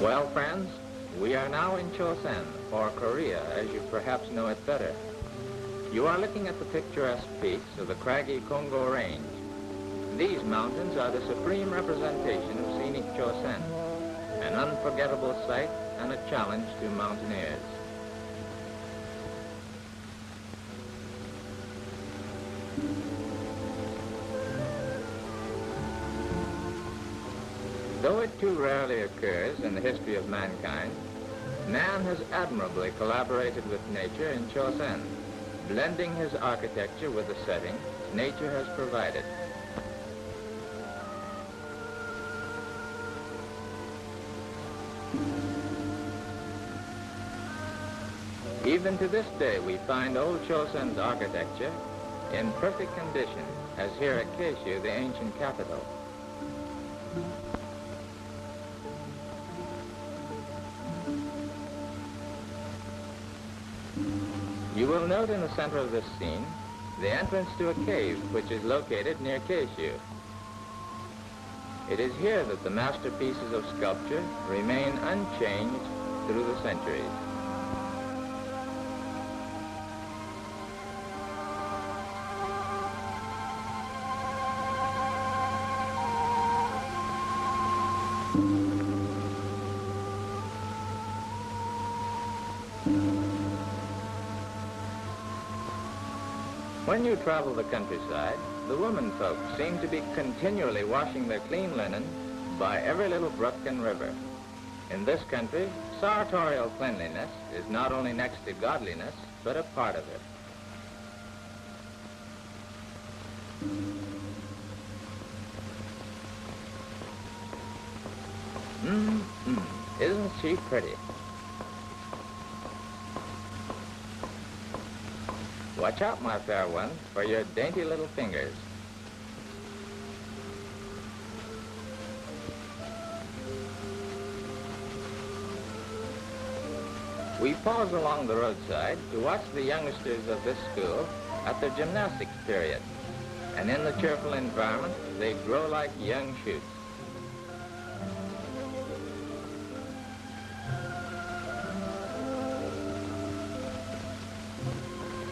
Well, friends, we are now in Chosen, or Korea, as you perhaps know it better. You are looking at the picturesque peaks of the craggy Kongo Range. These mountains are the supreme representation of scenic Chosen, an unforgettable sight and a challenge to mountaineers. Though it too rarely occurs in the history of mankind, man has admirably collaborated with nature in Chosen, blending his architecture with the setting nature has provided. Even to this day, we find old Chosen's architecture in perfect condition, as here at Keishu, the ancient capital. You will note in the center of this scene the entrance to a cave which is located near Keishu. It is here that the masterpieces of sculpture remain unchanged through the centuries. When you travel the countryside, the women folk seem to be continually washing their clean linen by every little brook and river. In this country, sartorial cleanliness is not only next to godliness, but a part of it. Isn't she pretty? Watch out, my fair one, for your dainty little fingers. We pause along the roadside to watch the youngsters of this school at their gymnastics period. And in the cheerful environment, they grow like young shoots.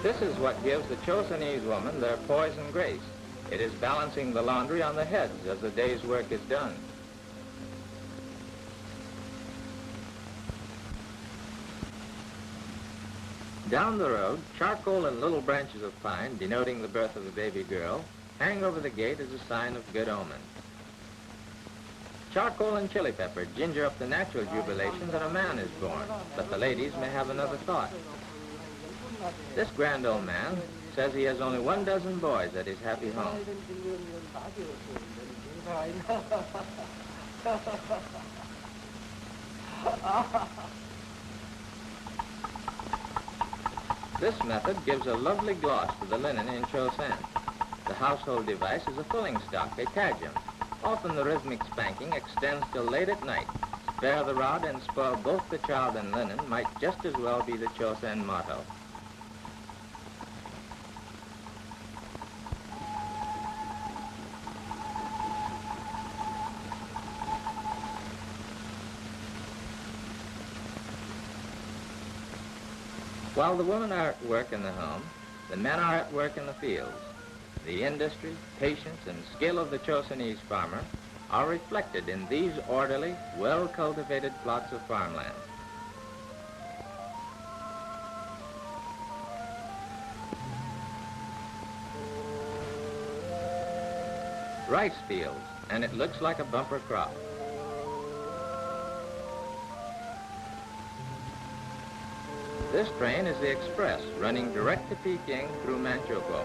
This is what gives the Chosenese woman their poise and grace. It is balancing the laundry on the heads as the day's work is done. Down the road, charcoal and little branches of pine, denoting the birth of the baby girl, hang over the gate as a sign of good omen. Charcoal and chili pepper ginger up the natural jubilation that a man is born, but the ladies may have another thought. This grand old man says he has only 12 boys at his happy home. This method gives a lovely gloss to the linen in Chosen. The household device is a fulling stock, a kajam. Often the rhythmic spanking extends till late at night. Spare the rod and spoil both the child and linen might just as well be the Chosen motto. While the women are at work in the home, the men are at work in the fields. The industry, patience, and skill of the Chosenese farmer are reflected in these orderly, well-cultivated plots of farmland. Rice fields, and it looks like a bumper crop. This train is the express running direct to Peking through Manchukuo.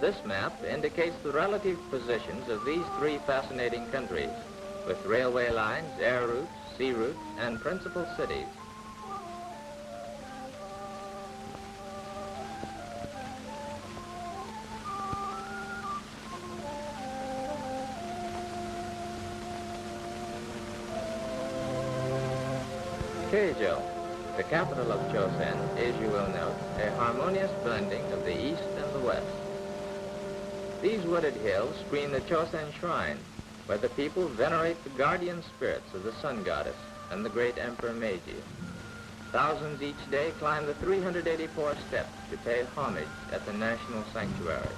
This map indicates the relative positions of these three fascinating countries, with railway lines, air routes, sea routes, and principal cities. Keijo, the capital of Chosen, is, you will note, a harmonious blending of the east and the west. These wooded hills screen the Chosen Shrine, where the people venerate the guardian spirits of the sun goddess and the great Emperor Meiji. Thousands each day climb the 384 steps to pay homage at the national sanctuary.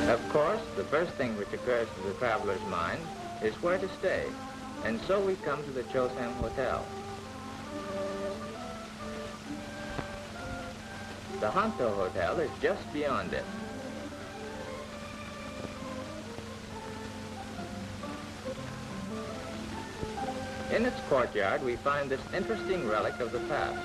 Of course, the first thing which occurs to the traveler's mind is where to stay, and so we come to the Chosen Hotel. The Hanto Hotel is just beyond it. In its courtyard, we find this interesting relic of the past.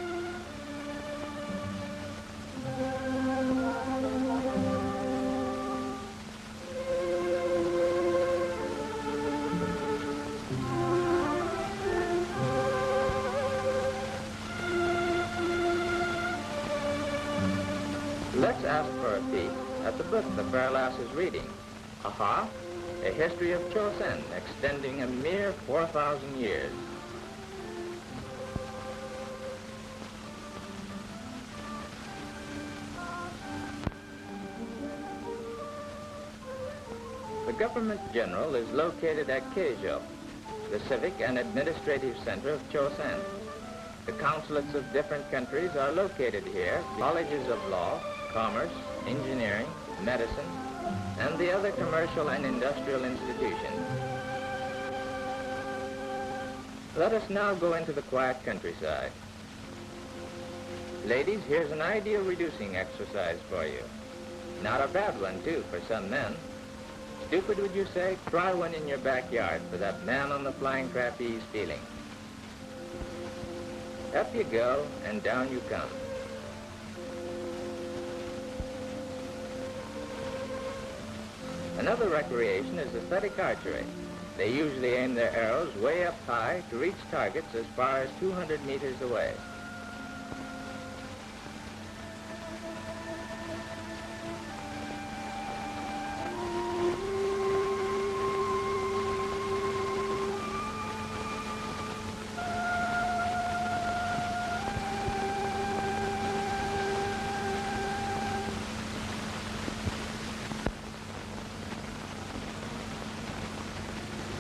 Let's ask for a peek at the book the fair lass is reading. Aha! A history of Chosen extending a mere 4,000 years. The Government General is located at Keijo, the civic and administrative center of Chosen. The consulates of different countries are located here, colleges of law, commerce, engineering, medicine, and the other commercial and industrial institutions. Let us now go into the quiet countryside. Ladies, here's an ideal reducing exercise for you. Not a bad one, too, for some men. Stupid, would you say? Try one in your backyard for that man on the flying trapeze feeling. Up you go, and down you come. Another recreation is aesthetic archery. They usually aim their arrows way up high to reach targets as far as 200 meters away.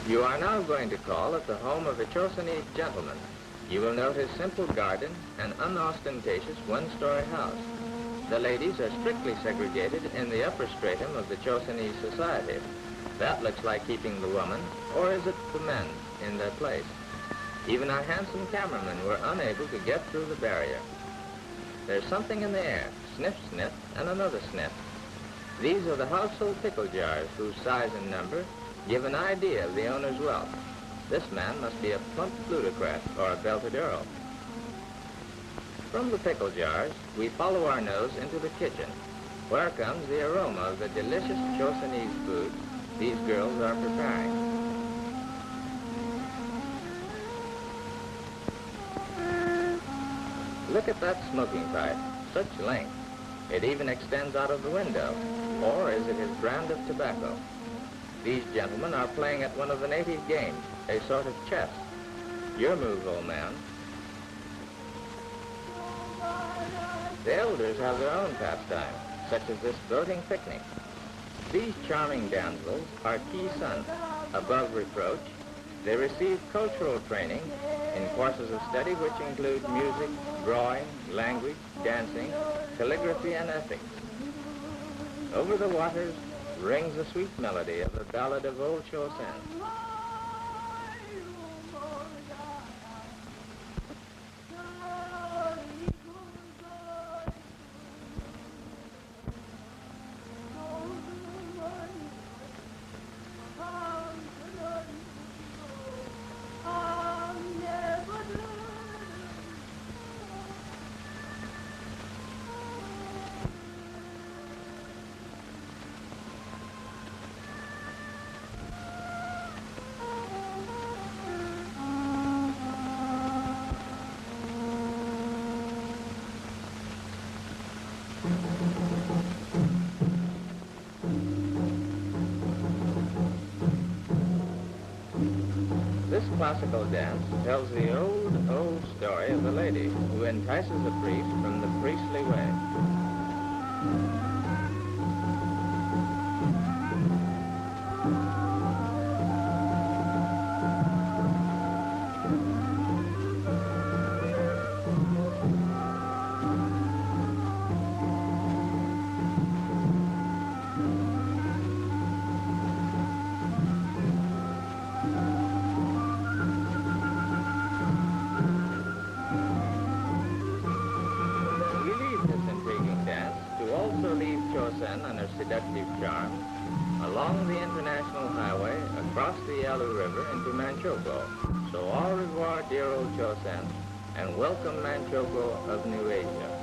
You are now going to call at the home of a Chosenese gentleman. You will note his simple garden and unostentatious one-story house. The ladies are strictly segregated in the upper stratum of the Chosenese society. That looks like keeping the woman, or is it the men, in their place? Even our handsome cameramen were unable to get through the barrier. There's something in the air. Sniff, sniff, and another sniff. These are the household pickle jars whose size and number give an idea of the owner's wealth. This man must be a plump plutocrat or a belted earl. From the pickle jars, we follow our nose into the kitchen, where comes the aroma of the delicious Chosenese food these girls are preparing. Look at that smoking pipe, such length. It even extends out of the window, or is it his brand of tobacco? These gentlemen are playing at one of the native games, a sort of chess. Your move, old man. The elders have their own pastime, such as this boating picnic. These charming damsels are key sons. Above reproach, they receive cultural training in courses of study which include music, drawing, language, dancing, calligraphy, and ethics. Over the waters, rings the sweet melody of the ballad of old Chosen. This classical dance tells the old story of the lady who entices a priest from the priestly way. And her seductive charm along the international highway across the Yalu River into Manchukuo. So au revoir, dear old Chosen, and welcome Manchukuo of New Asia.